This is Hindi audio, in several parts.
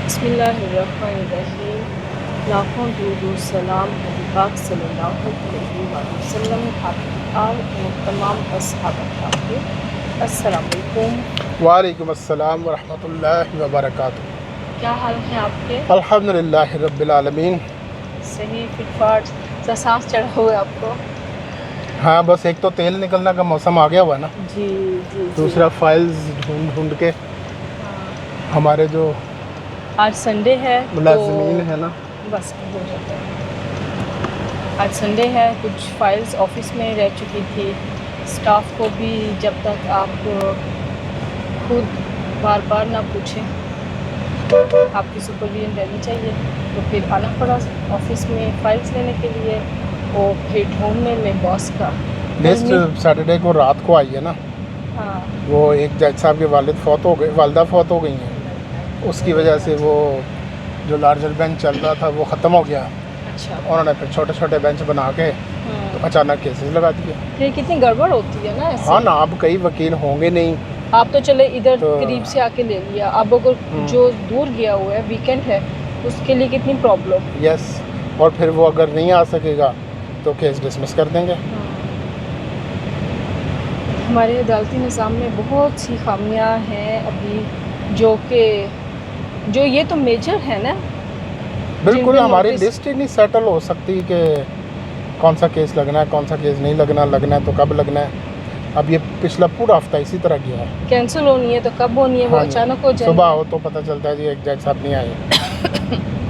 बिस्मिल्लाहिर्रहमानिर्रहीम। लाखों दुरूद सलाम नबी पाक सल्लल्लाहु अलैहि वसल्लम आपकी और तमाम अस्हाब के। अस्सलाम वालेकुम। वालेकुम अस्सलाम व रहमतुल्लाहि व बरकातुहू। क्या हाल है आपके? अल्हम्दुलिल्लाहि रब्बिल आलमीन। सही फिटफाट सा सांस चढ़ा हुआ है आपको? हाँ, बस एक तो तेल निकलने का मौसम आ गया हुआ ना, जी जी। दूसरा फाइल्स ढूंढ ढूंढ के हाँ। हमारे जो आज संडे है मुलाज़मीन है ना, बस हो जाता है। आज संडे है, कुछ फाइल्स ऑफिस में रह चुकी थी। स्टाफ को भी जब तक आप खुद बार बार ना पूछें आपकी सुपरविजन रहनी चाहिए, तो फिर आना पड़ा ऑफिस में फाइल्स लेने के लिए और फिर ढूंढने में बॉस का नेक्स्ट सैटरडे को रात को आई है ना। हाँ। वो एक जज साहब के वालिदा फौत हो गई हैं, उसकी वजह से वो जो लार्जर बेंच चल रहा था वो ख़त्म हो गया। अच्छा। उन्होंने फिर छोटे छोटे बेंच बना के तो अचानक केसेस लगा दिए। फिर कितनी गड़बड़ होती है ना ऐसे। हाँ ना, अब कई वकील होंगे नहीं, आप तो चले इधर तो करीब से आके ले लिया, अब अगर जो दूर गया हुआ है वीकेंड है उसके लिए कितनी प्रॉब्लम। यस, और फिर वो अगर नहीं आ सकेगा तो केस डिसमिस कर देंगे। हमारे अदालती निज़ाम में बहुत सी खामियां हैं अभी, जो ये तो मेजर है ना। बिल्कुल, हमारी लिस्ट ही नहीं सेटल हो सकती कि कौन सा केस लगना है, कौन सा केस नहीं लगना है तो कब लगना है। अब ये पिछला पूरा हफ्ता इसी तरह गया है। कैंसिल होनी है तो कब होनी है, वो अचानक हो जाए। सुबह हो तो पता चलता है जी एक जज साहब नहीं आए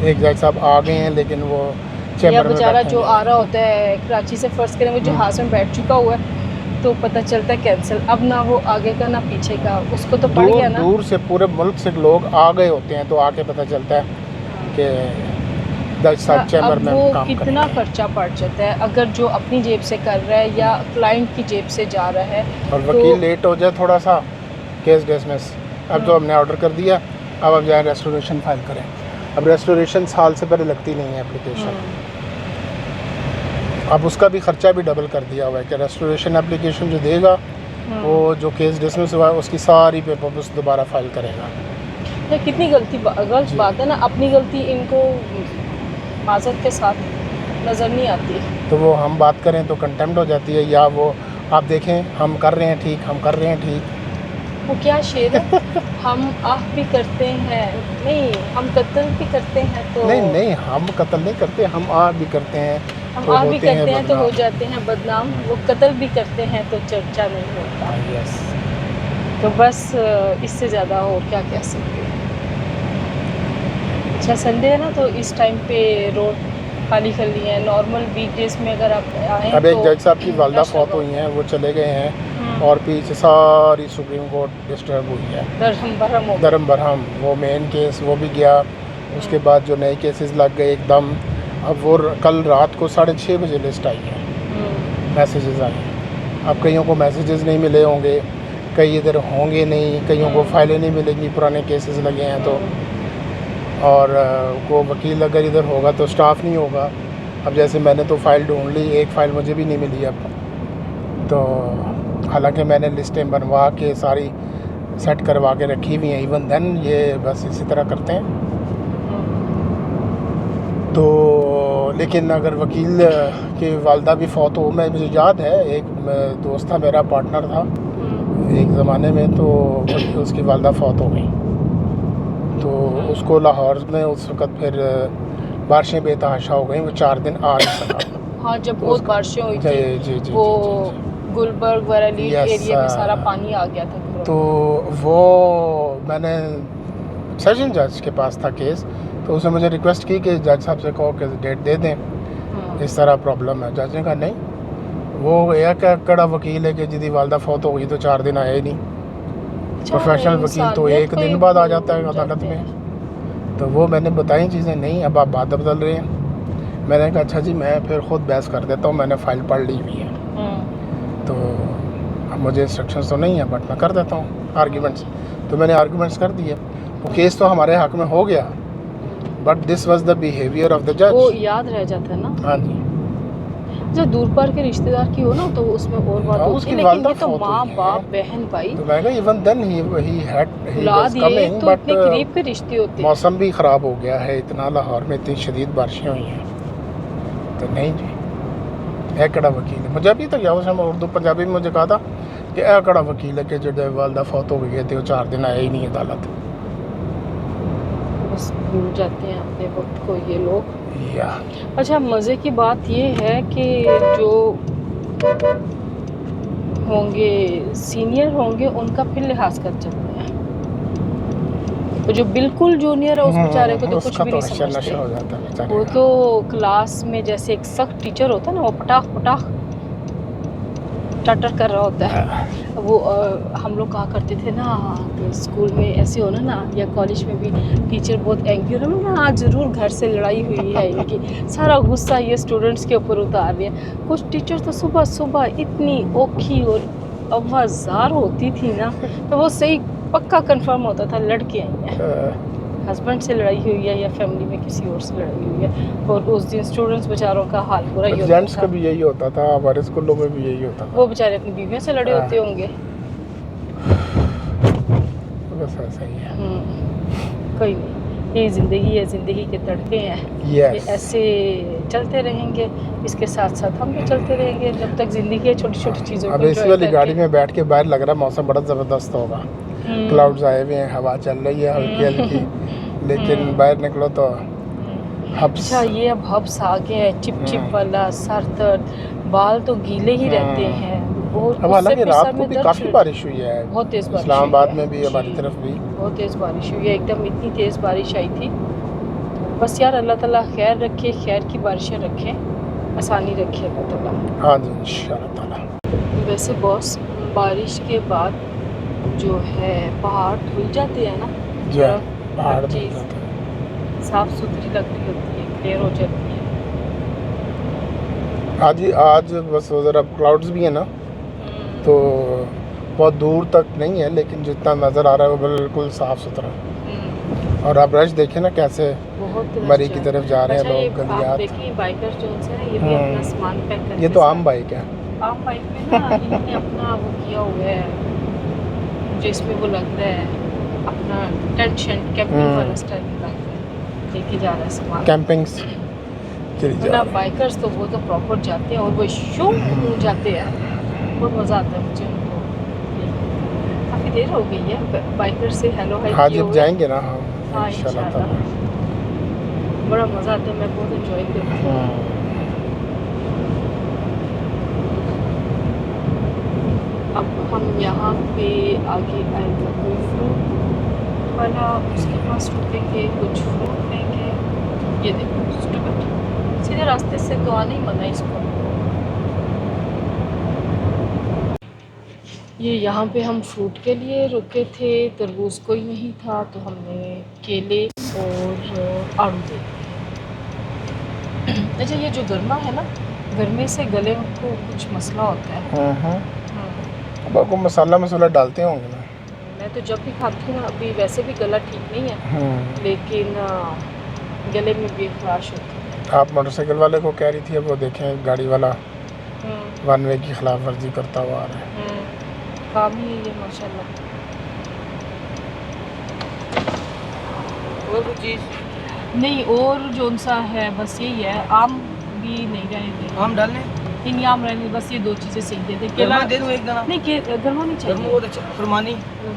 एक जज साहब आ गए हैं लेकिन वो चैम्बर में बेचारा जो आ रहा होता है कराची से, फर्स्ट करें वो जहाज़ में बैठ चुका हुआ है तो पता चलता है कैंसिल। अब ना वो आगे का ना पीछे का, उसको तो पड़ गया ना। दूर से पूरे मुल्क से लोग आ गए होते हैं तो आके पता चलता है कि जज साहब चैम्बर में वो काम कितना खर्चा पड़ जाता है अगर जो अपनी जेब से कर रहा है या क्लाइंट की जेब से जा रहा है। और वकील लेट हो जाए थोड़ा सा, केस डिसमिस। अब तो हमने ऑर्डर कर दिया, अब जाए रेस्टोरेशन फाइल करें। अब रेस्टोरेशन साल से पहले लगती नहीं है एप्लीकेशन, अब उसका भी ख़र्चा भी डबल कर दिया हुआ है कि रेस्टोरेशन एप्लीकेशन जो देगा वो जो केस डिसमिस हुआ है उसकी सारी पेपर उस दोबारा फाइल करेगा। तो कितनी गलत बात है ना, अपनी गलती इनको माजरत के साथ नज़र नहीं आती। तो वो हम बात करें तो कंटेम्प्ट हो जाती है, या वो आप देखें हम कर रहे हैं ठीक, हम कर रहे हैं ठीक। वो क्या शेर है हम आह भी करते हैं, नहीं हम कत्ल भी करते हैं तो नहीं, हम कत्ल नहीं करते, हम आ भी करते हैं, हम तो आह भी करते हैं तो हो बदनाम। जाते हैं बदनाम। वो कत्ल भी करते हैं तो चर्चा नहीं होता। यस, तो बस इससे ज़्यादा और क्या कह सकते हैं। अच्छा संडे है ना तो इस टाइम पे रोड खाली है। नॉर्मल वीकडेज में अगर आप आए अब एक तो जज साहब की वालदा फौत हुई हैं, वो चले गए हैं और पीछे सारी सुप्रीम कोर्ट डिस्टर्ब हुई है, दरम बरहम। वो मेन केस वो भी गया, उसके बाद जो नए केसेस लग गए एकदम। अब वो कल रात को 6:30 बजे लिस्ट आई है, मैसेजेस आए हैं। अब कईयों को मैसेजेस नहीं मिले होंगे, कई इधर होंगे नहीं, कईयों को फाइलें नहीं मिलेंगी, पुराने केसेस लगे हैं तो। और को वकील अगर इधर होगा तो स्टाफ नहीं होगा। अब जैसे मैंने तो फ़ाइल ढूंढ ली, एक फ़ाइल मुझे भी नहीं मिली अब तो, हालांकि मैंने लिस्टें बनवा के सारी सेट करवा के रखी हुई हैं। इवन देन ये बस इसी तरह करते हैं। तो लेकिन अगर वकील की वालदा भी फौत हो, मुझे याद है एक दोस्त था मेरा, पार्टनर था एक ज़माने में, तो उसकी वालदा फौत हो गई तो उसको लाहौर में उस वक़्त फिर बारिशें बेतहाशा हो गई, वो 4 दिन आ नहीं सका। हाँ, जब बहुत बारिशें हुई थी जी, वो गुलबर्ग वैली एरिया में सारा पानी आ गया था। तो वो मैंने सेशन जज के पास था केस, तो उसने मुझे रिक्वेस्ट की कि जज साहब से कहो कि डेट दे दें, इस तरह प्रॉब्लम है। जज ने कहा नहीं, वो एक कड़ा वकील है कि जिदी वालदा फौत हो गई तो 4 दिन आए नहीं। प्रोफेशनल वकील तो एक दिन बाद आ जाता है अदालत में। तो वो मैंने बताई चीज़ें, नहीं अब आप बात बदल रहे हैं। मैंने कहा अच्छा जी, मैं फिर ख़ुद बहस कर देता हूँ, मैंने फ़ाइल पढ़ ली हुई है तो अब मुझे इंस्ट्रक्शंस तो नहीं है बट मैं कर देता हूँ आर्ग्यूमेंट्स। तो मैंने आर्ग्यूमेंट्स कर दिए, वो केस तो हमारे हक़ में हो गया, but this was the behaviour of the जज। वो याद रह जाता है ना। हाँ जी, जब दूर पार के रिश्तेदार की हो ना तो उसमें और बात हाँ, होती उसकी है, लेकिन वालदा ये तो फौत माँ हुई बाप है। बहन भाई तो मैं कहा इवन देन ही औलाद वाज ये कमिंग तो बट इतने करीब के रिश्ते होते हैं। मौसम भी ख़राब हो गया है इतना, लाहौर में इतनी शदीद बारिशें हुई हैं तो नहीं जी है कड़ा वकील है मुझे अभी तक याद है, मैं उर्दू पंजाबी में मुझे कहा था कि ए कड़ा वकील है कि जो वालदा फौत हो गए थे वो 4 दिन आए ही नहीं अदालत। बस भूल जाते हैं अपने वक्त को ये लोग। या अच्छा मज़े की बात ये है कि जो होंगे सीनियर होंगे उनका फिर लिहाज कर चलते हैं, और जो बिल्कुल जूनियर है उस बेचारे को तो कुछ उसका भी तो नहीं हश्र समझते। नशर हो जाता है बेचारे वो का। तो क्लास में जैसे एक सख्त टीचर होता है ना, वो पटाख पटाख टटर कर रहा होता है। वो हम लोग कहा करते थे ना कि स्कूल में ऐसे होना ना या कॉलेज में भी टीचर बहुत एंग्री हो ना, आज ज़रूर घर से लड़ाई हुई है इनकी, सारा गुस्सा ये स्टूडेंट्स के ऊपर उतार रही है। कुछ टीचर तो सुबह सुबह इतनी औखी और आवाज़ार होती थी ना, तो वो सही पक्का कंफर्म होता था लड़के आई हैं, हस्बैंड से लड़ाई हुई है या फैमिली में किसी और से लड़ाई हुई है। और उस दिन स्टूडेंट्स बेचारों का हाल बुरा ही होता जेंट्स था। का भी यही होता था, हमारे स्कूलों में भी यही होता था। वो बेचारे अपनी बीवियों से लड़े होते होंगे। बस ऐसा ही है। कोई नहीं, ये ज़िंदगी है, ज़िंदगी के तड़के हैं। ये यस ऐसे चलते रहेंगे, इसके साथ साथ हम भी चलते रहेंगे जब तक ज़िंदगी है, छोटी छोटी चीज़ों अब को इसी एंजॉय वाली गाड़ी करके। में बैठ के बाहर लग रहा है मौसम बड़ा ज़बरदस्त होगा, क्लाउड्स आए हुए हैं, हवा चल रही है हल्की हल्की, लेकिन बाहर निकलो तो हब्स। अच्छा ये अब हब्स आ गया है, चिप चिप वाला, सर दर्द, बाल तो गीले ही रहते हैं, और अब उससे हालांकि फिर रात सर को में भी दर्द काफ़ी शुरू। बारिश हुई है, बहुत तेज़ बारिश इस्लामाबाद हुई है में भी, हमारी जी, तरफ भी बहुत तेज़ बारिश हुई है, एकदम इतनी तेज़ बारिश आई थी। बस यार अल्लाह ताला खैर रखे, खैर की बारिशें रखें, आसानी रखे अल्लाह ताला। हाँ जी इंशाल्लाह ताला। वैसे बॉस बारिश के बाद जो है पहाड़ धुल जाते हैं ना, जो है तरफ पहाड़ हर में चीज़ जाते हैं। साफ़ सुथरी लग रही होती है, क्लियर हो जाती है। आज बस वो ज़रा क्लाउड्स भी है ना, तो बहुत दूर तक नहीं है, लेकिन जितना नज़र आ रहा है वो बिल्कुल साफ़ सुथरा। और आप रश देखें ना कैसे बहुत मरी की तरफ जा रहे हैं अच्छा ये लोग, आप गलियात। देखिए बाइकर जो है ये भी अपना सामान पैक करके ये तो आम बाइक है। आम बाइक में ना इन्होंने अपना वो किया हुआ है, जिसमें वो लग रहा है अपना टेंट शेंट कैंपिंग वाला स्टाइल लग रहा है, लेके जा रहा है सामान। कैंपिंग्स चली जा ना रहे हैं। बाइकर्स तो वो तो प्रॉपर जाते हैं और वो शू जाते हैं, बहुत मज़ा आता है मुझे उनको। काफ़ी देर हो गई है बाइकर से हेलो हाय हाँ किए जब हुए। जाएंगे ना हम हाँ इंशाल्लाह इंशाल्लाह, ताला। बड़ा मज़ा आता है, मैं बहुत एंजॉय करती हूँ। अब हम यहाँ पे आगे आएगा कोई फ्रूट वाला, उसके पास रुकेंगे, कुछ फ्रूट लेंगे। ये देखो स्टूपिड, सीधे रास्ते से तो आने ही मना है इसको। ये यहाँ पे हम फ्रूट के लिए रुके थे, तरबूज कोई नहीं था तो हमने केले और आड़ू ले लिए। अच्छा ये जो गर्मा है ना, गर्मी से गले को कुछ मसला होता है। अब आपको मसाला डालते होंगे ना। मैं तो जब भी खाती हूँ ना, अभी वैसे भी गला ठीक नहीं है, लेकिन गले में भी खराश होती है। आप मोटरसाइकिल वाले को कह रही थी, अब वो देखें गाड़ी वाला वन वे की खिलाफ वर्जी करता हुआ आ रहा है। काम ही है ये माशाल्लाह। और कुछ चीज़ नहीं और जोन सा है, बस यही है, आम भी नहीं रहने देंगे, आम डालने इन आम रहने, बस ये दो चीज़ें सही दे दे। केला दे दूँ एक दाना? नहीं गरमा नहीं गर्म चाहिए, बहुत अच्छा, खुरमानी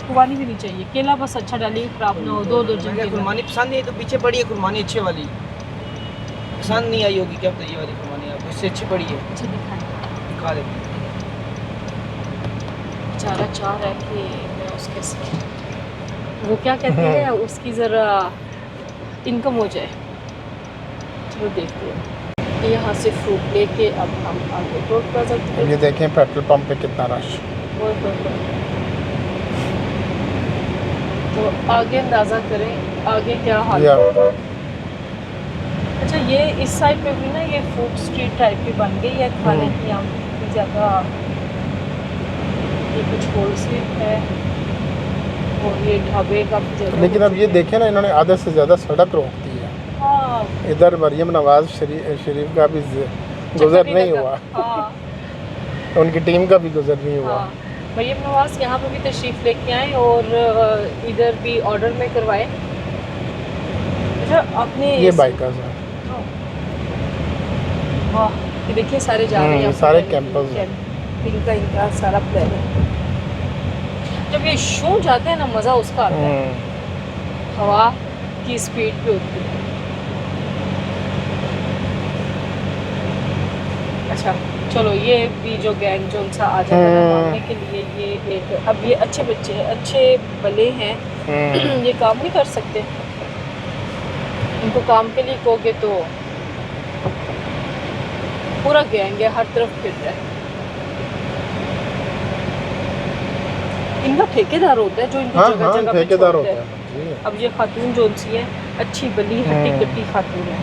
खुबानी भी नहीं चाहिए, केला बस अच्छा डालिए, खराब ना हो। दो दर्जन मुझे केला। खुरमानी पसंद नहीं है तो पीछे पड़ी है खुरमानी अच्छी वाली, पसंद नहीं आई होगी क्या पता, ये वाली खुरमानी आपको इससे अच्छी पड़ी है, अच्छा दिखाएं, खा लेते हैं। बेचारा चाह रहा है कि मैं उसके साथ, वो क्या कहते हैं, उसकी ज़रा इनकम हो जाए। चलो देखते हैं, यहाँ से फ्रूट लेके अब हम आगे टोल प्लाजा की अब ये देखें पेट्रोल पंप पे कितना रश। तो आगे अंदाज़ा करें आगे क्या हाल या होगा। अच्छा ये इस साइड पे भी ना ये फूड स्ट्रीट टाइप की बन गई है खाने की, यहाँ इतनी ज़्यादा, ये कुछ होलसेल है और ये ढाबे काफ़ी ज़्यादा। लेकिन अब ये देखें ना, इन्होंने आधे से ज़्यादा सड़क रोक दी है। हाँ इधर मरीम नवाज़ शरीफ का भी गुजर नहीं नहीं लगा। हुआ, हाँ उनकी टीम का भी गुजर नहीं हुआ। हाँ, मरियम नवाज़ यहाँ पे भी तशरीफ़ लेके आए और इधर भी ऑर्डर में करवाए। अच्छा आपने ये बाइकर्स हैं, वाह, ये देखिए सारे जा रहे हैं यहाँ पे सारे जाने के कैंपर्स लिए। हैं। कैंपिंग का इनका सारा प्लान है। जब ये शो जाते हैं ना मज़ा उसका आता है, हवा की स्पीड पे होती है। अच्छा चलो, ये भी जो गैंग जो उनसा आ जाता है मारने के लिए, ये एक अब ये अच्छे बच्चे हैं, अच्छे भले हैं, ये काम नहीं कर सकते। इनको काम के लिए कहोगे तो पूरा गैंग है, हर तरफ फिर रहा है। इनका ठेकेदार होता है जो इनको जगह जगह पे ठेकेदार छोड़ता होता है। है। अब ये खातून जो सी है अच्छी भली हट्टी कट्टी खातून है,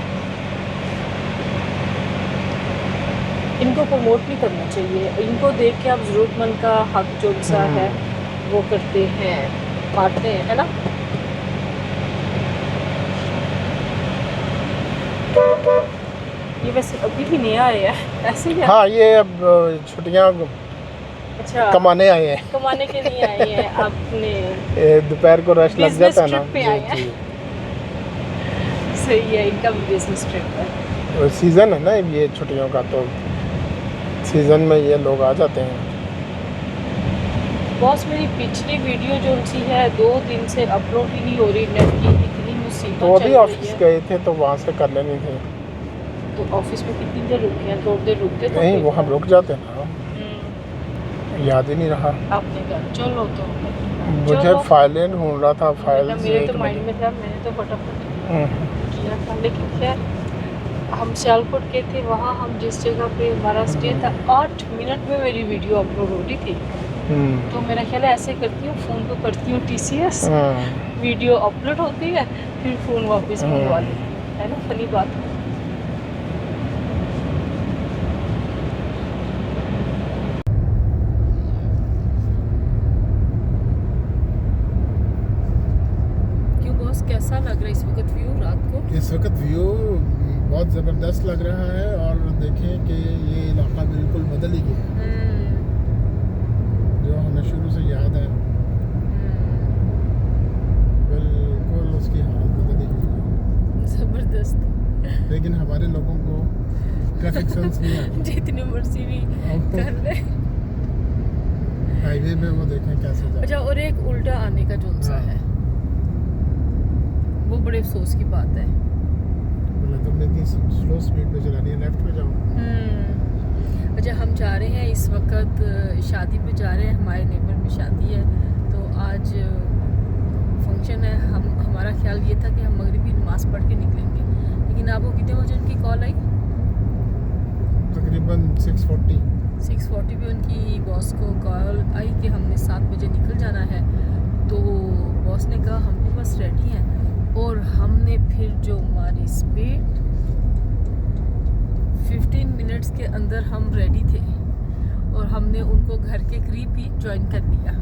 इनको प्रमोट नहीं करना चाहिए। इनको देख के आप ज़रूरतमंद का हक जो सा है वो करते हैं, मारते हैं, है ना। ये वैसे अभी भी नया आया है ऐसे ही। हाँ, ये अब छुट्टियाँ अच्छा कमाने आए हैं, कमाने के लिए आए हैं अपने दोपहर को रश लग बिजनेस जाता है ना। ट्रिप पे आए हैं। सही है, इनका भी बिजनेस ट्रिप है। सीज़न है ना ये छुट्टियों का, तो सीज़न में ये लोग आ जाते हैं। बॉस मेरी पिछली वीडियो जो उनसी है 2 दिन से अपलोड ही नहीं हो रही, नेट की इतनी मुसीबत तो अभी चल रही ऑफिस है। गए थे तो वहाँ से कर लेनी थी। तो ऑफिस में कितनी देर रुके हैं? 2 देर रुकते तो नहीं, फिर- वो हम रुक जाते हैं ना, याद ही नहीं रहा। आपने कहा चलो तो मुझे चलो। फाइलें ढूंढ रहा था, फाइल मेरे तो माइंड में था, मैंने तो फटाफट किया था। लेकिन खैर हम सियालकोट के थे, वहाँ हम जिस जगह पे हमारा स्टे था 8 मिनट में मेरी वीडियो अपलोड हो रही थी। तो मेरा ख्याल है ऐसे करती हूँ, फ़ोन को करती हूँ TCS, वीडियो अपलोड होती है फिर फ़ोन वापस मंगवा लेती हूँ, है ना। फनी बात है। क्यों बॉस, कैसा लग रहा है इस वक्त व्यू रात को? इस वक्त व्यू बहुत ज़बरदस्त लग रहा है, और देखें कि ये इलाका बिल्कुल बदल ही गया है, जो हमें शुरू से याद है, बिल्कुल उसकी हालत बदल ही गई है। ज़बरदस्त। लेकिन हमारे लोगों को ट्रैफिक सेंस नहीं आता। जितनी मर्जी भी कर ले। हाईवे पे वो देखें कैसे जा रहा है। अच्छा, और एक उल्टा आने का जो सा है वो बड़े अफसोस की बात है। बोला तुमने इतनी स्लो स्पीड पे चलानी है, लेफ्ट पे जाओ। अच्छा, हम जा रहे हैं इस वक्त शादी पे जा रहे हैं, हमारे नेबर में शादी है, तो आज फंक्शन है। हमारा ख्याल ये था कि हम मगरिबी नमाज़ पढ़ के निकलेंगे, लेकिन आपको कितने बजे उनकी कॉल आई? तकरीबन 6:40 पे उनकी बॉस को कॉल आई कि हमने 7 बजे निकल जाना है। तो बॉस ने कहा हम भी बस रेडी हैं, और हमने फिर जो हमारी स्पीड 15 मिनट्स के अंदर हम रेडी थे, और हमने उनको घर के करीब ही ज्वाइन कर लिया।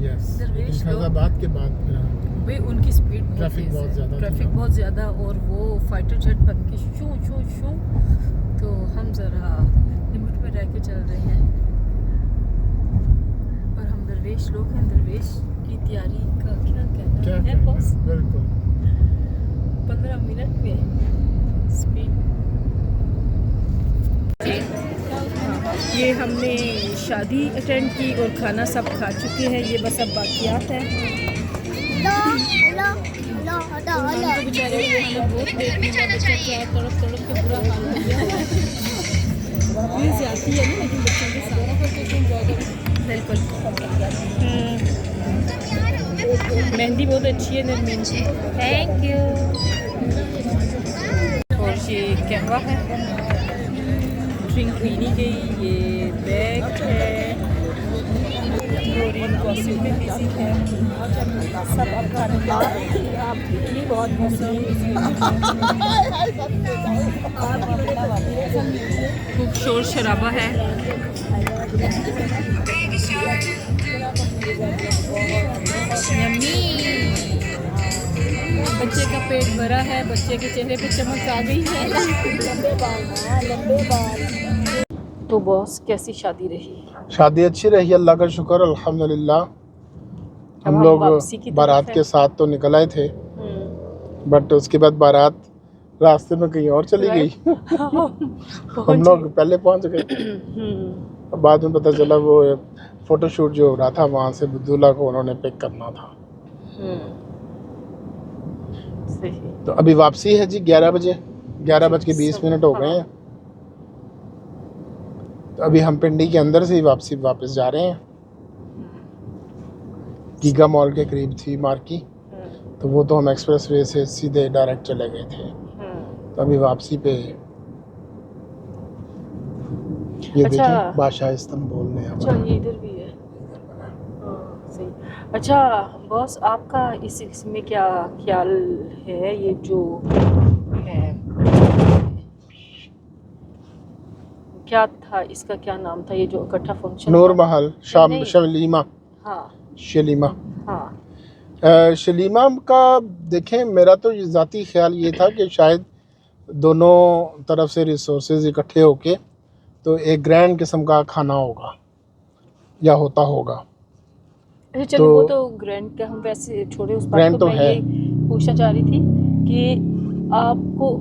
यस, दरवेश लोग- फैजाबाद के बाद फिर हम भाई उनकी स्पीड ट्रैफिक तेज़ बहुत है, ज़्यादा थी ट्रैफिक ना। बहुत ज़्यादा, और वो फाइटर जेट बन के शू शू शू, तो हम ज़रा लिमिट में रह के चल रहे हैं। और हम दरवेश लोग हैं, दरवेश की तैयारी का क्या कहना क्या है बॉस? बिल्कुल 15 मिनट में स्पीड। ये हमने शादी अटेंड की और खाना सब खा चुके हैं, ये बस अब बाकियात है। तो बेचारे हमें बहुत देर की तड़प तड़प के बुरा हाल हो गया। ये ज्यादा है ना, लेकिन बच्चों के साथ बिल्कुल। मेहंदी बहुत अच्छी है नरमीन की, थैंक यू। और ये कहवा है, ड्रिंक पी नहीं गई, ये बैग है, नोरीन गॉसिप में बिजी है, सब अब खाने खा रहे हैं। आप इतनी बहुत खूब शोर शराबा है। यम्मी। बच्चे का पेट भरा है, बच्चे के चेहरे पे चमक आ गई है। लंबे बाल, हाँ लंबे बाल। तो बॉस कैसी शादी रही? शादी अच्छी रही, अल्लाह का शुक्र, अल्हम्दुलिल्लाह। अब हम लोग वापसी की तरफ बारात है। के साथ तो निकल आए थे, बट उसके बाद बारात रास्ते में कहीं और चली गई। हम लोग पहले पहुंच गए, बाद में पता चला वो फोटोशूट जो हो रहा था वहाँ से दूल्हा को उन्होंने पिक करना था। सही। तो अभी वापसी है जी 11 बजे, 11:20 हो गए हैं। तो अभी हम पिंडी के अंदर से ही वापस जा रहे हैं। गीगा मॉल के करीब थी मार्की, तो वो तो हम एक्सप्रेस वे से सीधे डायरेक्ट चले गए थे। तो अभी वापसी पे ये अच्छा, देखिए बादशाह इस्तांबुल में। अच्छा ये इधर भी है। सही। अच्छा बॉस, आपका इस में क्या ख्याल है? ये जो है क्या था, इसका क्या नाम था, ये जो इकट्ठा फंक्शन? नूर महल शलीमा। हाँ शलीमा। हाँ। शलीमा का देखें, मेरा तो ये ज़ाती ख्याल ये था कि शायद दोनों तरफ से रिसोर्सेज इकट्ठे होके तो एक ग्रैंड किस्म का खाना होगा या होता होगा। अच्छा चलो, वो तो ग्रैंड का हम वैसे छोड़े उस बात को। तो मैं है। ये पूछना चाह रही थी कि आपको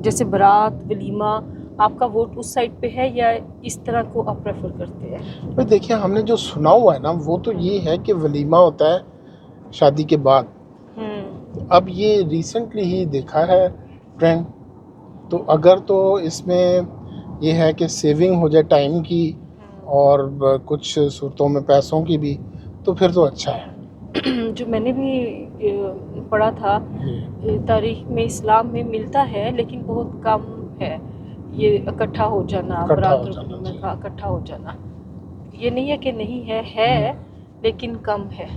जैसे बारात वलीमा, आपका वोट उस साइड पे है या इस तरह को आप प्रेफर करते हैं? भाई देखिए, हमने जो सुना हुआ है ना वो तो ये है कि वलीमा होता है शादी के बाद। अब ये रिसेंटली ही देखा है ट्रेंड, तो अगर तो इसमें ये है कि सेविंग हो जाए टाइम की और कुछ सूरतों में पैसों की भी, तो फिर तो अच्छा है। जो मैंने भी पढ़ा था तारीख में, इस्लाम में मिलता है लेकिन बहुत कम है ये इकट्ठा हो जाना, बारात में इकट्ठा हो जाना। ये नहीं है कि नहीं है लेकिन कम है।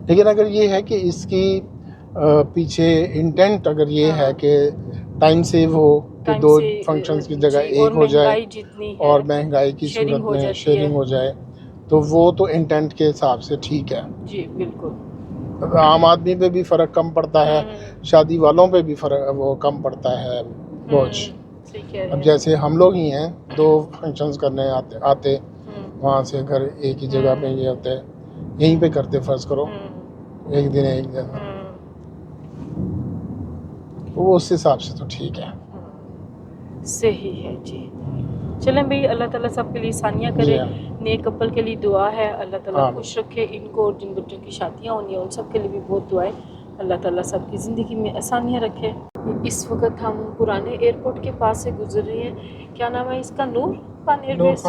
लेकिन अगर ये है कि इसकी पीछे इंटेंट अगर ये है कि टाइम सेव हो कि दो फंक्शंस की जगह एक हो जाए और महंगाई की सूरत में शेयरिंग हो जाए, तो वो तो इंटेंट के हिसाब से ठीक है जी। बिल्कुल। आम आदमी पे भी फ़र्क कम पड़ता है, शादी वालों पे भी फ़र्क वो कम पड़ता है बोझ। अब जैसे हम लोग ही हैं, 2 फंक्शंस करने आते वहाँ से अगर एक ही जगह पे ये होते यहीं पे करते, फ़र्ज़ करो एक दिन वो उस हिसाब से तो ठीक है। सही है जी। चलें भाई, अल्लाह ताला सबके लिए आसानियाँ करे। नए कपल के लिए दुआ है, अल्लाह ताला खुश रखे इनको, और जिन बच्चों की शादियाँ होनी है उन सब के लिए भी बहुत दुआएं, अल्लाह ताला सबकी ज़िंदगी में आसानियाँ रखे। इस वक्त हम पुराने एयरपोर्ट के पास से गुजर रहे हैं। क्या नाम है इसका? नूर खान एयरबेस।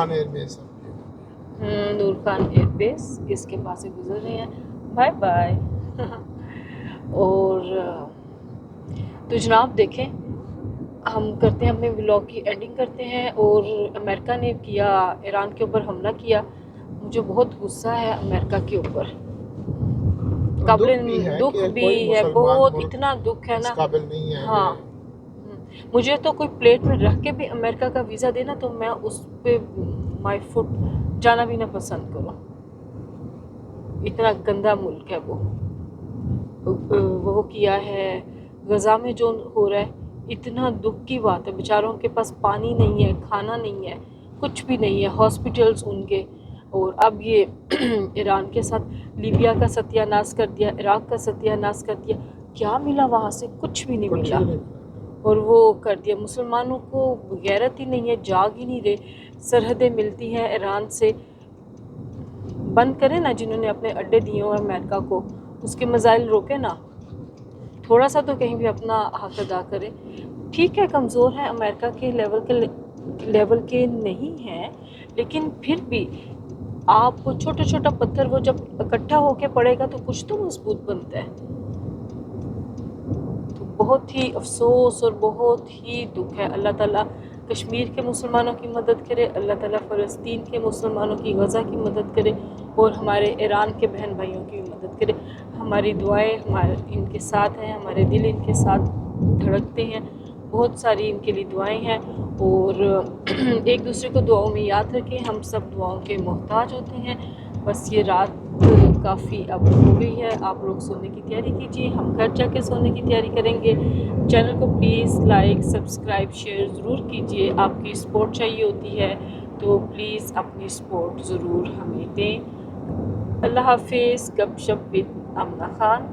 नूर खान एयरबेस, इसके पास से गुजर रहे हैं। Bye bye. और तो जनाब देखें, हम करते हैं अपने व्लॉग की एंडिंग करते हैं। और अमेरिका ने किया, ईरान के ऊपर हमला किया। मुझे बहुत गुस्सा है अमेरिका के ऊपर, काबिल दुख भी है, बहुत इतना दुख है ना। हाँ, मुझे तो कोई प्लेट में रख के भी अमेरिका का वीज़ा देना तो मैं उस पे माई फुट जाना भी ना पसंद करूँ। इतना गंदा मुल्क है वो किया है। गज़ा में जो हो रहा है, इतना दुख की बात है। बेचारों के पास पानी नहीं है, खाना नहीं है, कुछ भी नहीं है, हॉस्पिटल्स उनके। और अब ये ईरान के साथ लीबिया का सत्यानाश कर दिया, इराक़ का सत्यानाश कर दिया। क्या मिला वहाँ से? कुछ भी नहीं मिला। और वो कर दिया। मुसलमानों को गैरत ही नहीं है, जाग ही नहीं रहे। सरहदें मिलती हैं ईरान से, बंद करें ना, जिन्होंने अपने अड्डे दिए हुए अमेरिका को, उसके मिसाइल रोके ना। थोड़ा सा तो कहीं भी अपना हक अदा करें। ठीक है, कमज़ोर है, अमेरिका के लेवल के नहीं हैं, लेकिन फिर भी आप छोटा छोटा पत्थर वो जब इकट्ठा होके पड़ेगा तो कुछ तो मजबूत बनता है। तो बहुत ही अफसोस और बहुत ही दुख है। अल्लाह ताला कश्मीर के मुसलमानों की मदद करे, अल्लाह ताला फ़लस्तीन के मुसलमानों की, गज़ा की मदद करे, और हमारे ईरान के बहन भाइयों की भी मदद करे। हमारी दुआएं हमारे इनके साथ हैं, हमारे दिल इनके साथ धड़कते हैं। बहुत सारी इनके लिए दुआएं हैं, और एक दूसरे को दुआओं में याद रखें। हम सब दुआओं के मोहताज होते हैं। बस ये रात काफ़ी अब हो गई है, आप लोग सोने की तैयारी कीजिए, हम घर जाके सोने की तैयारी करेंगे। चैनल को प्लीज़ लाइक सब्सक्राइब शेयर ज़रूर कीजिए, आपकी सपोर्ट चाहिए होती है, तो प्लीज़ अपनी सपोर्ट ज़रूर हमें दें। अल्लाह हाफिज़। गपशप विद आमना खान।